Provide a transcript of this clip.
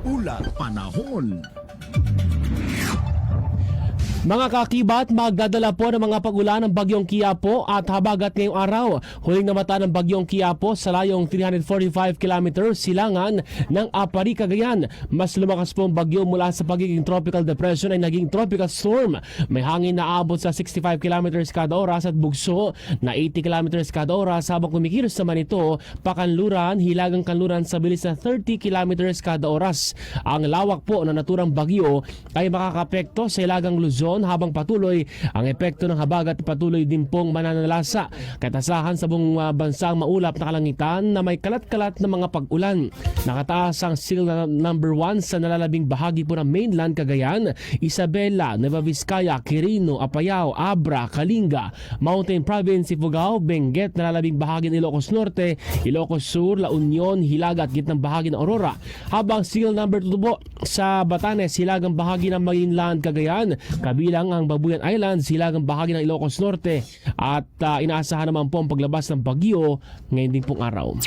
Ulat panahon. Mga kakibat, magdadala po ng mga pag-ulan ng Bagyong Quiapo at habagat ngayong araw. Huling namata ng Bagyong Quiapo sa layong 345 km silangan ng Apari, Cagayan. Mas lumakas po ang bagyo mula sa pagiging tropical depression ay naging tropical storm. May hangin na aabot sa 65 km kada oras at bugso na 80 km kada oras habang kumikilos naman ito pakanluran, hilagang kanluran sa bilis na 30 km kada oras. Ang lawak po na naturang bagyo ay makakapekto sa hilagang Luzon habang patuloy ang epekto ng habagat patuloy din pong mananalasa. Katasahan sa buong bansang maulap na kalangitan na may kalat-kalat na mga pag-ulan. Nakataas ang seal number 1 sa nalalabing bahagi po ng mainland Cagayan, Isabela, Nueva Vizcaya, Quirino, Apayao, Abra, Kalinga, Mountain Province, Ifugao, Benguet, nalalabing bahagi ng Ilocos Norte, Ilocos Sur, La Union, Hilaga at gitnang bahagi ng Aurora. Habang seal number 2 po sa Batanes, hilagang bahagi ng mainland Cagayan, kabilang ang Babuyan Island, silagang bahagi ng Ilocos Norte at inaasahan naman po ang paglabas ng bagyo ngayon din pong araw.